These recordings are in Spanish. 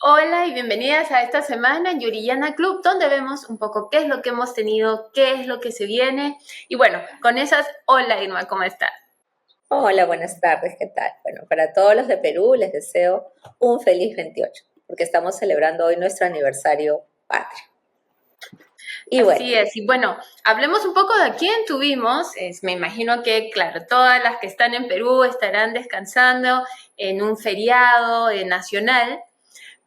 Hola y bienvenidas a esta semana en Yuriyana Club, donde vemos un poco qué es lo que hemos tenido, qué es lo que se viene. Y bueno, con esas, hola Irma, ¿cómo estás? Hola, buenas tardes, ¿qué tal? Bueno, para todos los de Perú les deseo un feliz 28, porque estamos celebrando hoy nuestro aniversario patrio. Y bueno, Así es, y bueno, hablemos un poco de quién tuvimos. Me imagino que, claro, todas las que están en Perú estarán descansando en un feriado nacional,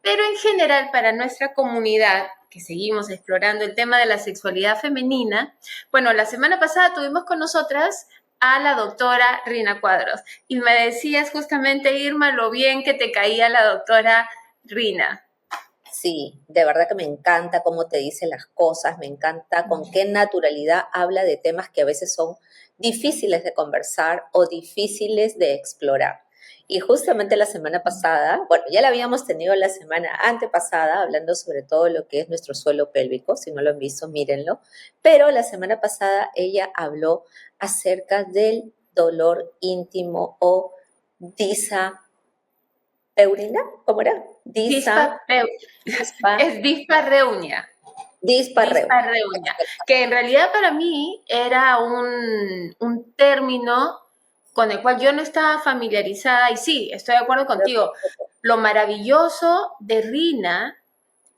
pero en general para nuestra comunidad, que seguimos explorando el tema de la sexualidad femenina, bueno, la semana pasada tuvimos con nosotras a la doctora Rina Cuadros y me decías justamente, Irma, lo bien que te caía la doctora Rina. sí, de verdad que me encanta cómo te dice las cosas, me encanta con qué naturalidad habla de temas que a veces son difíciles de conversar o difíciles de explorar. Y justamente la semana pasada, bueno, ya la habíamos tenido la semana antepasada, hablando sobre todo lo que es nuestro suelo pélvico, si no lo han visto, mírenlo, pero la semana pasada ella habló acerca del dolor íntimo o disapeurina, ¿cómo era? Dispa, Dispa, es dispareunia. dispareunia. Dispareunia, que en realidad para mí era un término con el cual yo no estaba familiarizada y sí, estoy de acuerdo contigo. Lo maravilloso de Rina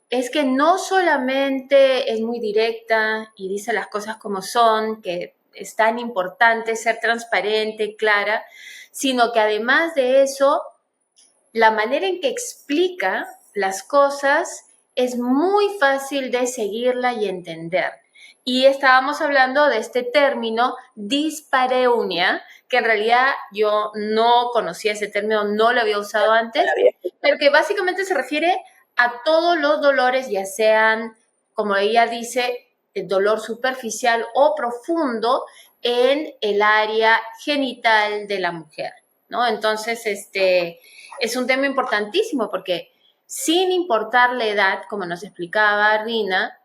es que no solamente es muy directa y dice las cosas como son, que es tan importante ser transparente, clara, sino que además de eso la manera en que explica las cosas es muy fácil de seguirla y entender. Y estábamos hablando de este término dispareunia, que en realidad yo no conocía ese término, no lo había usado antes, pero que básicamente se refiere a todos los dolores, ya sean, como ella dice, el dolor superficial o profundo en el área genital de la mujer, ¿no? Entonces, es un tema importantísimo porque sin importar la edad, como nos explicaba Rina,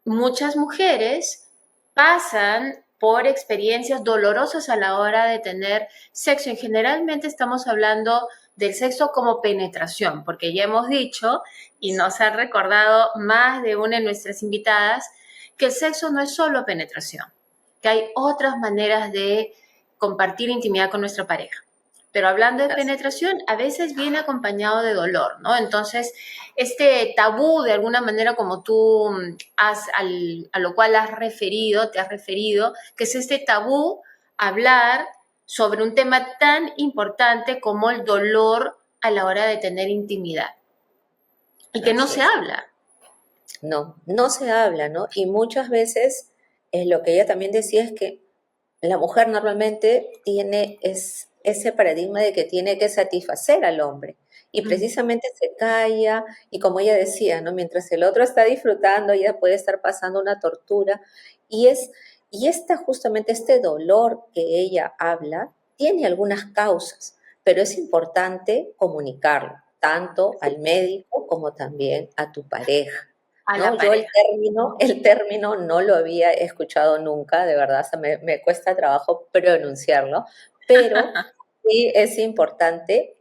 muchas mujeres pasan por experiencias dolorosas a la hora de tener sexo y generalmente estamos hablando del sexo como penetración, porque ya hemos dicho y nos ha recordado más de una de nuestras invitadas que el sexo no es solo penetración, que hay otras maneras de compartir intimidad con nuestra pareja. Pero hablando de penetración, a veces viene acompañado de dolor, ¿no? Entonces, este tabú, de alguna manera, como tú a lo cual has referido, te has referido, que es este tabú hablar sobre un tema tan importante como el dolor a la hora de tener intimidad y que no Así se es. habla. No, no se habla, ¿no? Y muchas veces lo que ella también decía es que la mujer normalmente tiene ese paradigma de que tiene que satisfacer al hombre. Y Mm. precisamente se calla y como ella decía, ¿no? Mientras el otro está disfrutando, ella puede estar pasando una tortura. Y justamente este dolor que ella habla tiene algunas causas, pero es importante comunicarlo, tanto al médico como también a tu pareja. A ¿No? la Yo pareja. el término no lo había escuchado nunca, de verdad, o sea, me cuesta trabajo pronunciarlo, pero sí es importante,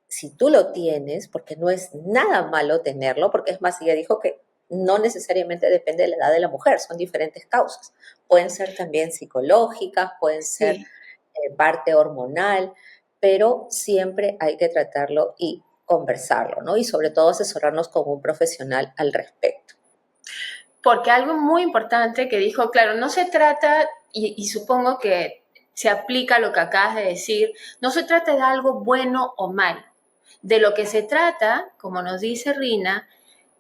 si tú lo tienes, porque no es nada malo tenerlo, porque es más, ella dijo que no necesariamente depende de la edad de la mujer, son diferentes causas. Pueden ser también psicológicas, pueden ser Sí. parte hormonal, pero siempre hay que tratarlo y conversarlo, ¿no? Y sobre todo asesorarnos con un profesional al respecto. Porque algo muy importante que dijo, claro, no se trata, y supongo que se aplica lo que acabas de decir, no se trata de algo bueno o malo. De lo que se trata, como nos dice Rina,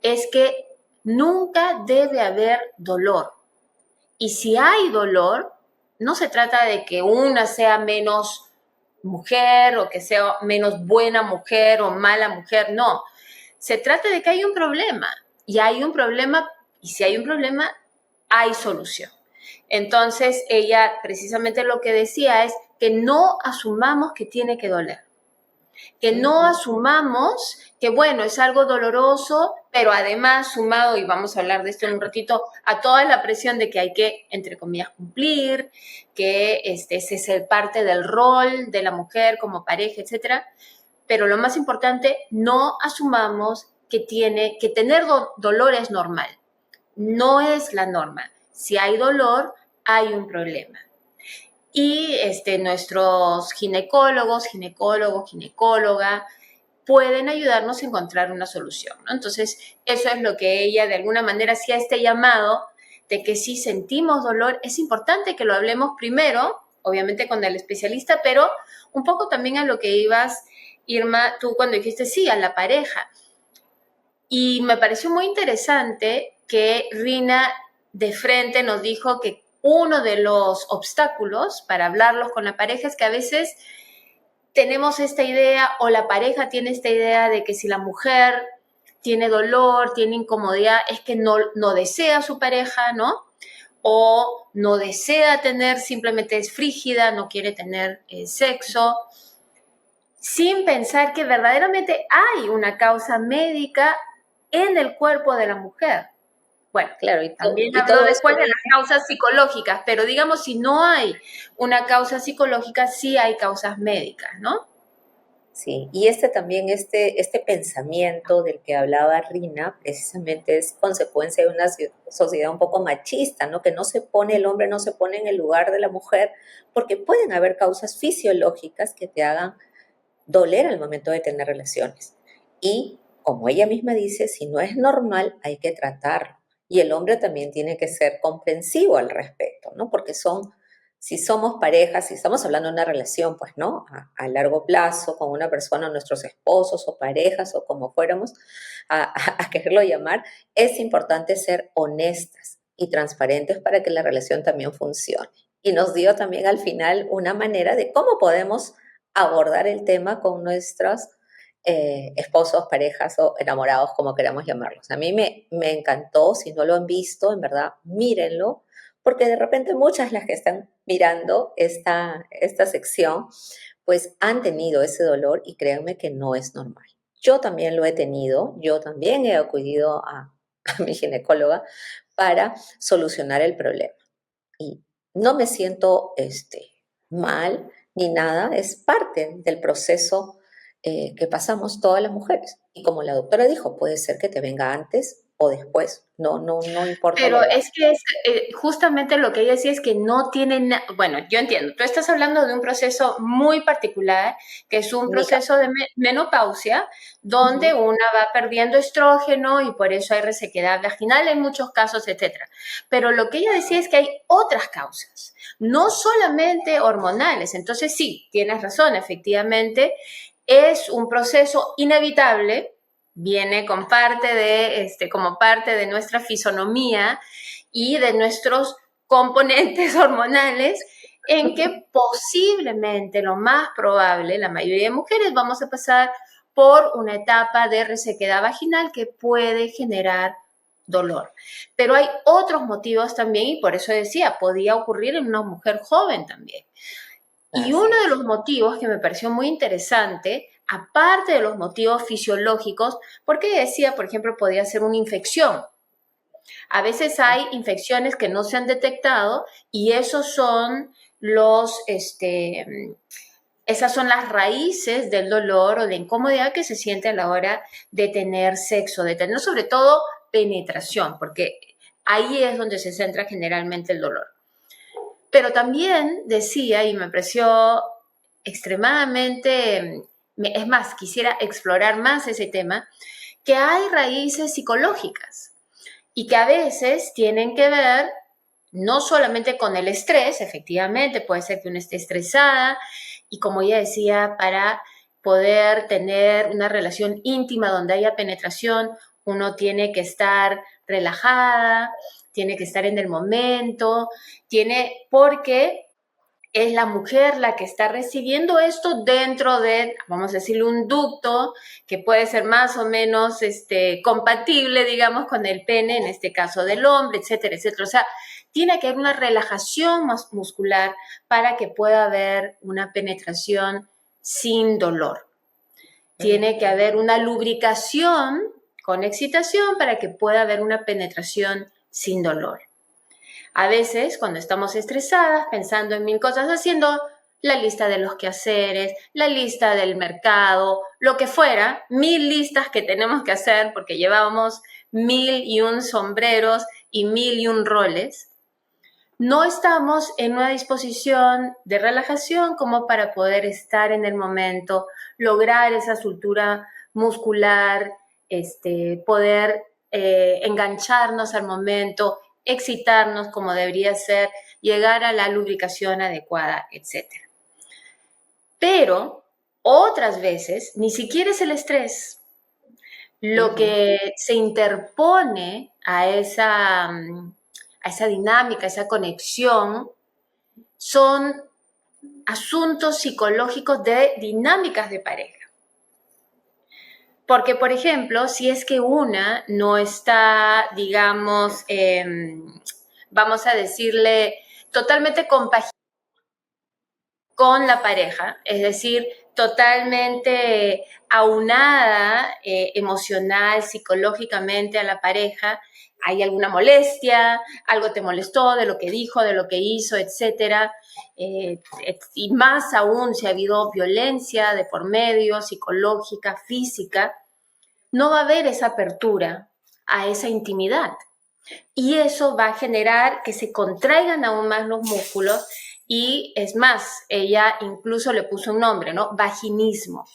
es que nunca debe haber dolor. Y si hay dolor, no se trata de que una sea menos mujer o que sea menos buena mujer o mala mujer, no. Se trata de que hay un problema y hay un problema y si hay un problema, hay solución. Entonces, ella precisamente lo que decía es que no asumamos que tiene que doler, que no Ujú. asumamos que, bueno, es algo doloroso, pero además sumado, y vamos a hablar de esto en un ratito, a toda la presión de que hay que, entre comillas, cumplir, que ese es el parte del rol de la mujer como pareja, etcétera. pero lo más importante, no asumamos que tener dolor es normal. No es la norma. Si hay dolor, hay un problema. Y nuestros ginecóloga, pueden ayudarnos a encontrar una solución, ¿no? Entonces, eso es lo que ella de alguna manera hacía este llamado de que si sentimos dolor, es importante que lo hablemos primero, obviamente con el especialista, pero un poco también a lo que ibas, Irma, tú cuando dijiste sí, a la pareja. Y me pareció muy interesante que Rina de frente nos dijo que uno de los obstáculos para hablarlos con la pareja es que a veces tenemos esta idea o la pareja tiene esta idea de que si la mujer tiene dolor, tiene incomodidad, es que no desea a su pareja, ¿no? O no desea tener, simplemente es frígida, no quiere tener sexo, sin pensar que verdaderamente hay una causa médica en el cuerpo de la mujer. Bueno, Claro, también y habló todo esto después de las causas psicológicas, pero digamos, si no hay una causa psicológica, sí hay causas médicas, ¿no? sí, y también, este pensamiento del que hablaba Rina, precisamente es consecuencia de una sociedad un poco machista, ¿no? Que no se pone, el hombre no se pone en el lugar de la mujer, porque pueden haber causas fisiológicas que te hagan doler al momento de tener relaciones. Y como ella misma dice, si no es normal, hay que tratarlo. Y el hombre también tiene que ser comprensivo al respecto, ¿no? Porque si somos parejas, si estamos hablando de una relación, pues, ¿no? A largo plazo, con una persona, nuestros esposos o parejas o como fuéramos a quererlo llamar, es importante ser honestas y transparentes para que la relación también funcione. Y nos dio también al final una manera de cómo podemos abordar el tema con nuestros esposos, parejas o enamorados, como queramos llamarlos. A mí me encantó, si no lo han visto, en verdad, mírenlo, porque de repente muchas las que están mirando esta sección, pues han tenido ese dolor y créanme que no es normal. Yo también lo he tenido, yo también he acudido a mi ginecóloga para solucionar el problema. Y no me siento mal ni nada, es parte del proceso que pasamos todas las mujeres. Y como la doctora dijo, puede ser que te venga antes o después, no importa la Pero edad. es que justamente lo que ella decía es que no tienen, bueno, yo entiendo, tú estás hablando de un proceso muy particular, que es un Mi caso. proceso de menopausia, donde Ujú. una va perdiendo estrógeno y por eso hay resequedad vaginal en muchos casos, etcétera. Pero lo que ella decía es que hay otras causas, no solamente hormonales. Entonces sí, tienes razón, efectivamente, es un proceso inevitable, viene con como parte de nuestra fisonomía y de nuestros componentes hormonales, en que posiblemente, lo más probable, la mayoría de mujeres vamos a pasar por una etapa de resequedad vaginal que puede generar dolor. Pero hay otros motivos también, y por eso decía, podía ocurrir en una mujer joven también. Y Así uno de es. los motivos que me pareció muy interesante, aparte de los motivos fisiológicos, porque decía, por ejemplo, podía ser una infección. A veces hay infecciones que no se han detectado y esos son esas son las raíces del dolor o de incomodidad que se siente a la hora de tener sexo, de tener sobre todo penetración, porque ahí es donde se centra generalmente el dolor. Pero también decía, y me pareció extremadamente, es más, quisiera explorar más ese tema, que hay raíces psicológicas y que a veces tienen que ver no solamente con el estrés, efectivamente, puede ser que uno esté estresada y como ella decía, para poder tener una relación íntima donde haya penetración, uno tiene que estar relajada, tiene que estar en el momento, porque es la mujer la que está recibiendo esto dentro de, vamos a decirle, un ducto que puede ser más o menos compatible, digamos, con el pene, en este caso del hombre, etcétera, etcétera. O sea, tiene que haber una relajación más muscular para que pueda haber una penetración sin dolor. Tiene que haber una lubricación con excitación para que pueda haber una penetración sin dolor. A veces, cuando estamos estresadas, pensando en mil cosas, haciendo la lista de los quehaceres, la lista del mercado, lo que fuera, 1000 listas que tenemos que hacer porque llevábamos 1001 sombreros y 1001 roles. No estamos en una disposición de relajación como para poder estar en el momento, lograr esa soltura muscular, poder engancharnos al momento, excitarnos como debería ser, llegar a la lubricación adecuada, etc. Pero otras veces ni siquiera es el estrés. Lo que se interpone a esa dinámica, a esa conexión, son asuntos psicológicos de dinámicas de pareja. Porque, por ejemplo, si es que una no está, digamos, vamos a decirle, totalmente compaginada con la pareja, es decir, totalmente aunada emocional, psicológicamente a la pareja, hay alguna molestia, algo te molestó de lo que dijo, de lo que hizo, etcétera, y más aún si ha habido violencia de por medio, psicológica, física, no va a haber esa apertura a esa intimidad. Y eso va a generar que se contraigan aún más los músculos y es más, ella incluso le puso un nombre, ¿no? Vaginismo,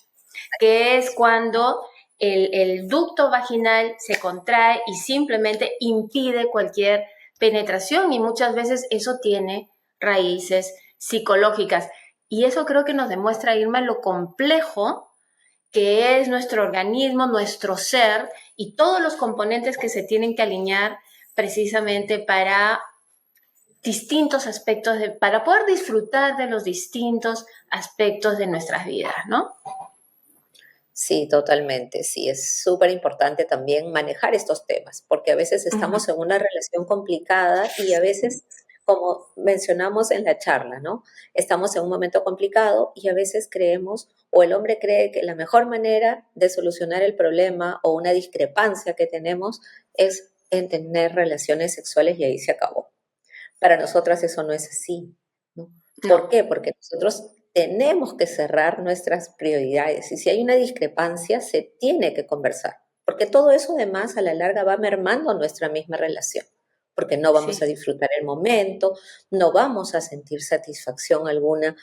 que es cuando el ducto vaginal se contrae y simplemente impide cualquier penetración y muchas veces eso tiene raíces psicológicas. Y eso creo que nos demuestra, Irma, lo complejo que es nuestro organismo, nuestro ser y todos los componentes que se tienen que alinear precisamente para distintos aspectos, para poder disfrutar de los distintos aspectos de nuestras vidas, ¿no? Sí, totalmente. Sí, es súper importante también manejar estos temas, porque a veces estamos en una relación complicada y a veces, como mencionamos en la charla, ¿no? Estamos en un momento complicado y a veces creemos, o el hombre cree que la mejor manera de solucionar el problema o una discrepancia que tenemos es en tener relaciones sexuales y ahí se acabó. Para nosotras eso no es así, ¿no? ¿Por qué? Porque nosotros tenemos que cerrar nuestras prioridades y si hay una discrepancia se tiene que conversar, porque todo eso además a la larga va mermando nuestra misma relación, porque no vamos a disfrutar el momento, no vamos a sentir satisfacción alguna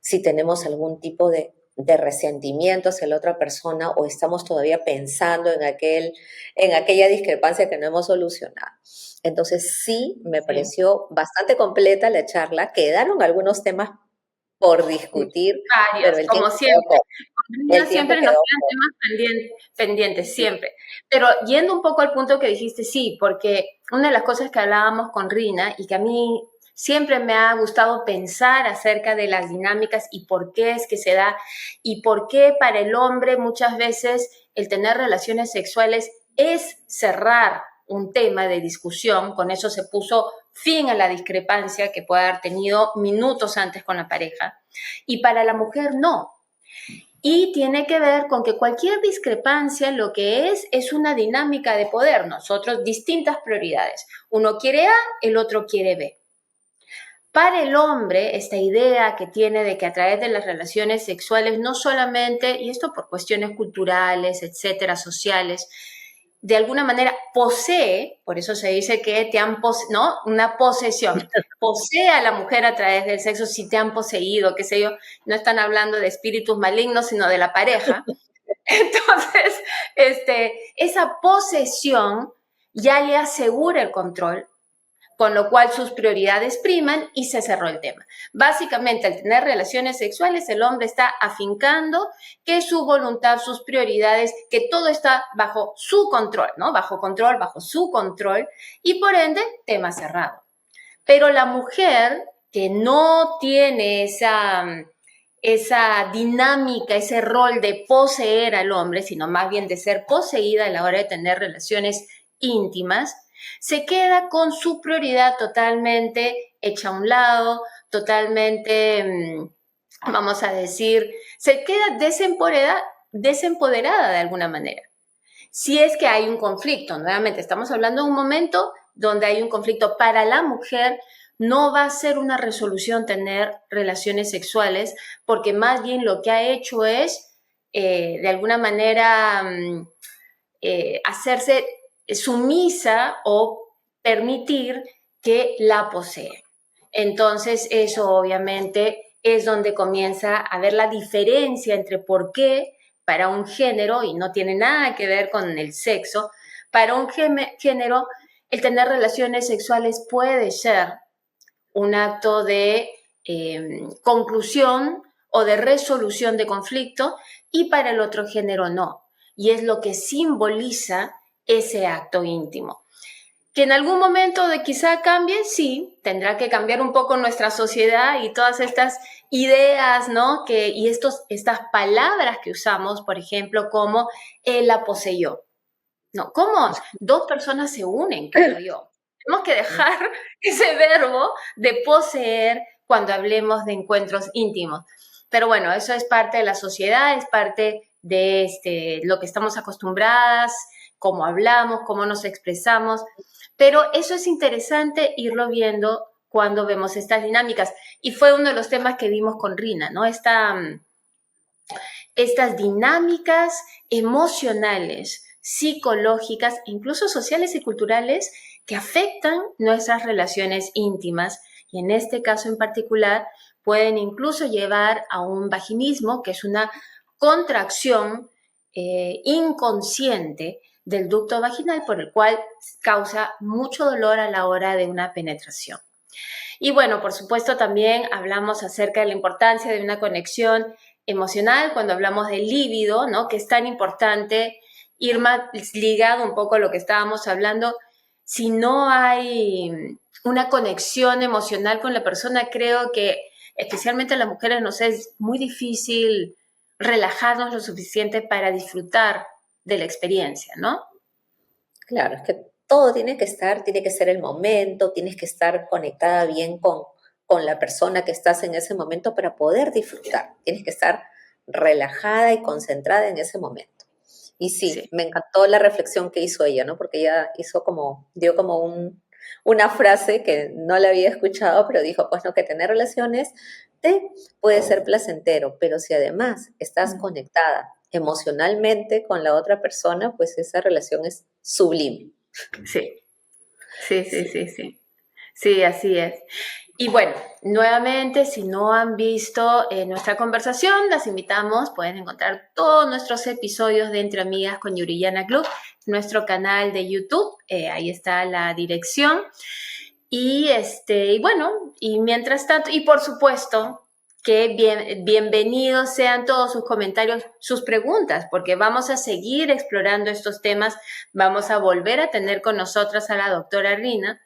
si tenemos algún tipo de resentimiento hacia la otra persona o estamos todavía pensando en aquella discrepancia que no hemos solucionado. Entonces sí, me pareció bastante completa la charla. Quedaron algunos temas por discutir, Varios, pero el como tiempo siempre. quedó Con el Rina tiempo siempre nos quedó quedan corto. temas pendientes, Sí, siempre. Pero yendo un poco al punto que dijiste, sí, porque una de las cosas que hablábamos con Rina y que a mí siempre me ha gustado pensar acerca de las dinámicas y por qué es que se da y por qué para el hombre muchas veces el tener relaciones sexuales es cerrar un tema de discusión, con eso se puso fin a la discrepancia que puede haber tenido minutos antes con la pareja, y para la mujer no. Y tiene que ver con que cualquier discrepancia lo que es una dinámica de poder. Nosotros, distintas prioridades. Uno quiere A, el otro quiere B. Para el hombre, esta idea que tiene de que a través de las relaciones sexuales, no solamente, y esto por cuestiones culturales, etcétera, sociales, de alguna manera posee, por eso se dice que te han ¿no? Una posesión, posee a la mujer a través del sexo si te han poseído, qué sé yo, no están hablando de espíritus malignos, sino de la pareja. Entonces, esa posesión ya le asegura el control, con lo cual sus prioridades priman y se cerró el tema. Básicamente, al tener relaciones sexuales, el hombre está afincando que su voluntad, sus prioridades, que todo está bajo su control, ¿no? Bajo control, bajo su control, y por ende, tema cerrado. Pero la mujer que no tiene esa dinámica, ese rol de poseer al hombre, sino más bien de ser poseída a la hora de tener relaciones íntimas, se queda con su prioridad totalmente hecha a un lado, totalmente, vamos a decir, se queda desempoderada de alguna manera. Si es que hay un conflicto, nuevamente estamos hablando de un momento donde hay un conflicto para la mujer, no va a ser una resolución tener relaciones sexuales, porque más bien lo que ha hecho es, de alguna manera, hacerse sumisa o permitir que la posee. Entonces, eso obviamente es donde comienza a ver la diferencia entre por qué para un género, y no tiene nada que ver con el sexo, para un género el tener relaciones sexuales puede ser un acto de conclusión o de resolución de conflicto, y para el otro género no. Y es lo que simboliza ese acto íntimo. Que en algún momento de quizá cambie, sí, tendrá que cambiar un poco nuestra sociedad y todas estas ideas, ¿no? Y estas palabras que usamos, por ejemplo, como él la poseyó. No, ¿cómo? Dos personas se unen, creo yo. Tenemos que dejar ese verbo de poseer cuando hablemos de encuentros íntimos. Pero bueno, eso es parte de la sociedad, es parte de lo que estamos acostumbradas, cómo hablamos, cómo nos expresamos. Pero eso es interesante irlo viendo cuando vemos estas dinámicas. Y fue uno de los temas que vimos con Rina, ¿no? Estas dinámicas emocionales, psicológicas, incluso sociales y culturales que afectan nuestras relaciones íntimas, y en este caso en particular pueden incluso llevar a un vaginismo, que es una contracción inconsciente del ducto vaginal, por el cual causa mucho dolor a la hora de una penetración. Y bueno, por supuesto también hablamos acerca de la importancia de una conexión emocional cuando hablamos del líbido, ¿no? Que es tan importante, Irma, ligado un poco a lo que estábamos hablando. Si no hay una conexión emocional con la persona, creo que especialmente a las mujeres nos es muy difícil relajarnos lo suficiente para disfrutar de la experiencia, ¿no? Claro, es que todo tiene que ser el momento, tienes que estar conectada bien con la persona que estás en ese momento para poder disfrutar. Tienes que estar relajada y concentrada en ese momento. Y sí, Sí. me encantó la reflexión que hizo ella, ¿no? Porque ella dio como una frase que no la había escuchado, pero dijo, pues no, que tener relaciones puede ser placentero, pero si además estás conectada emocionalmente con la otra persona, pues esa relación es sublime. Sí, sí, sí, Sí. sí, sí. Sí, así es. Y bueno, nuevamente, si no han visto nuestra conversación, las invitamos, pueden encontrar todos nuestros episodios de Entre Amigas con Yuriyana Club, nuestro canal de YouTube, ahí está la dirección. Y bueno, y mientras tanto, y por supuesto que bienvenidos sean todos sus comentarios, sus preguntas, porque vamos a seguir explorando estos temas, vamos a volver a tener con nosotras a la doctora Rina,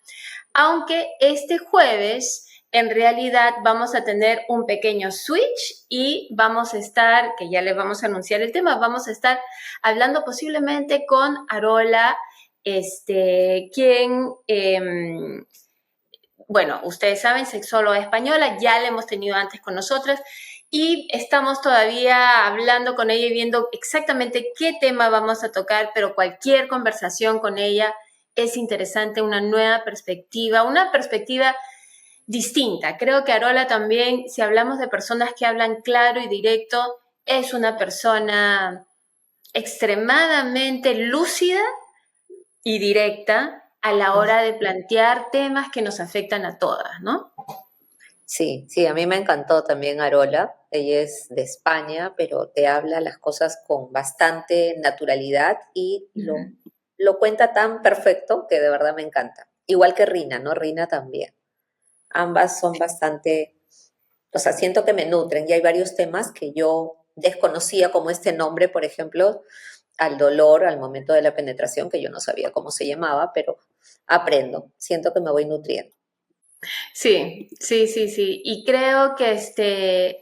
aunque este jueves en realidad vamos a tener un pequeño switch y vamos a estar, que ya les vamos a anunciar el tema, vamos a estar hablando posiblemente con Arola, quien, bueno, ustedes saben, sexóloga española, ya la hemos tenido antes con nosotras y estamos todavía hablando con ella y viendo exactamente qué tema vamos a tocar, pero cualquier conversación con ella es interesante, una perspectiva distinta. Creo que Arola también, si hablamos de personas que hablan claro y directo, es una persona extremadamente lúcida y directa a la hora de plantear temas que nos afectan a todas, ¿no? Sí, sí, a mí me encantó también Arola. Ella es de España, pero te habla las cosas con bastante naturalidad y lo cuenta tan perfecto que de verdad me encanta. Igual que Rina, ¿no? Rina también. Ambas son bastante, o sea, siento que me nutren y hay varios temas que yo desconocía, como este nombre, por ejemplo, al dolor al momento de la penetración, que yo no sabía cómo se llamaba, pero aprendo, siento que me voy nutriendo. Sí, sí, sí, sí. Y creo que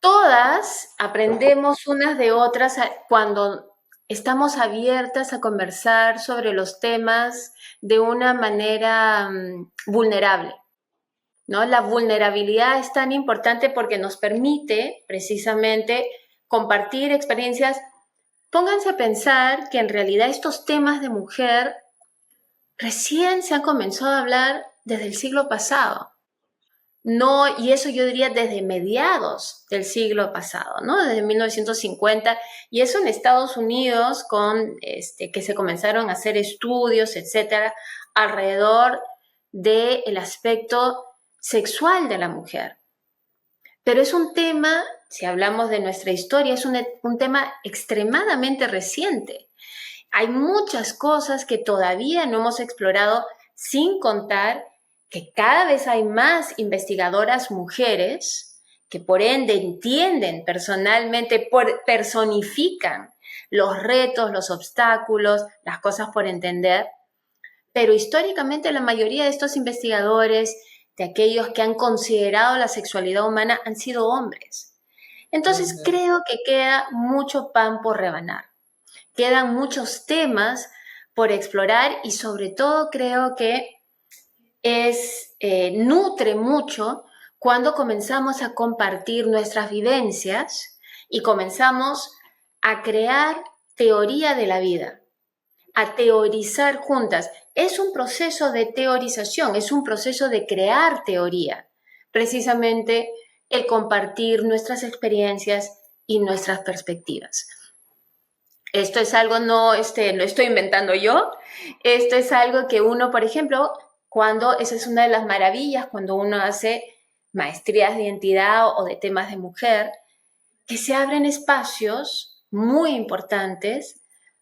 todas aprendemos unas de otras cuando estamos abiertas a conversar sobre los temas de una manera vulnerable, ¿no? La vulnerabilidad es tan importante porque nos permite precisamente compartir experiencias. Pónganse a pensar que en realidad estos temas de mujer recién se han comenzado a hablar desde el siglo pasado. No, y eso yo diría desde mediados del siglo pasado, ¿no? Desde 1950, y eso en Estados Unidos que se comenzaron a hacer estudios, etcétera, alrededor del aspecto sexual de la mujer. Pero es un tema, si hablamos de nuestra historia, es un tema extremadamente reciente. Hay muchas cosas que todavía no hemos explorado, sin contar que cada vez hay más investigadoras mujeres que por ende entienden personalmente, personifican los retos, los obstáculos, las cosas por entender. Pero históricamente la mayoría de estos investigadores, de aquellos que han considerado la sexualidad humana, han sido hombres. Entonces creo que queda mucho pan por rebanar. Quedan muchos temas por explorar y sobre todo creo que nutre mucho cuando comenzamos a compartir nuestras vivencias y comenzamos a crear teoría de la vida, a teorizar juntas. Es un proceso de teorización, es un proceso de crear teoría, precisamente el compartir nuestras experiencias y nuestras perspectivas. Esto es algo, no lo estoy inventando yo, esto es algo que uno, por ejemplo, esa es una de las maravillas cuando uno hace maestrías de identidad o de temas de mujer, que se abren espacios muy importantes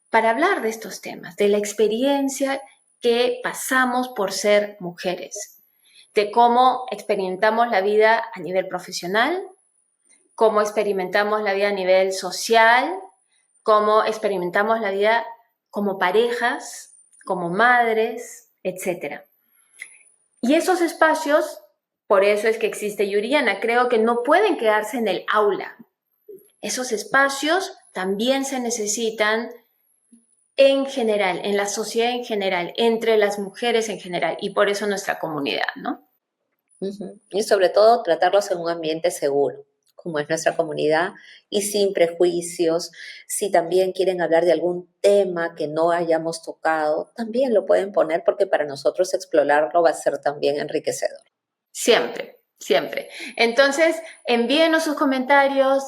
para hablar de estos temas, de la experiencia que pasamos por ser mujeres, de cómo experimentamos la vida a nivel profesional, cómo experimentamos la vida a nivel social, cómo experimentamos la vida como parejas, como madres, etc. Y esos espacios, por eso es que existe Yuriana, creo que no pueden quedarse en el aula. Esos espacios también se necesitan en general, en la sociedad en general, entre las mujeres en general, y por eso nuestra comunidad, ¿no? Y sobre todo tratarlos en un ambiente seguro, como es nuestra comunidad, y sin prejuicios. Si también quieren hablar de algún tema que no hayamos tocado, también lo pueden poner porque para nosotros explorarlo va a ser también enriquecedor. Siempre, siempre. Entonces, envíenos sus comentarios,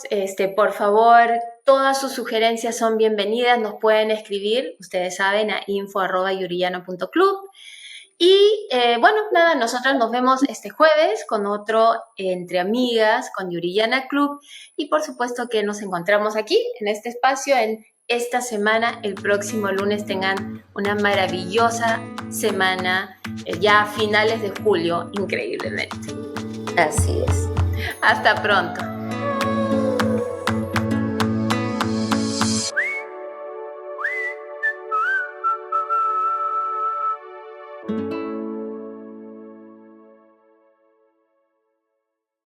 por favor, todas sus sugerencias son bienvenidas, nos pueden escribir, ustedes saben, a info@yurillano.club. Y bueno, nada, nosotros nos vemos este jueves con otro Entre Amigas, con Yurillana Club, y por supuesto que nos encontramos aquí, en este espacio, en esta semana. El próximo lunes tengan una maravillosa semana, ya a finales de julio, increíblemente. Así es. Hasta pronto.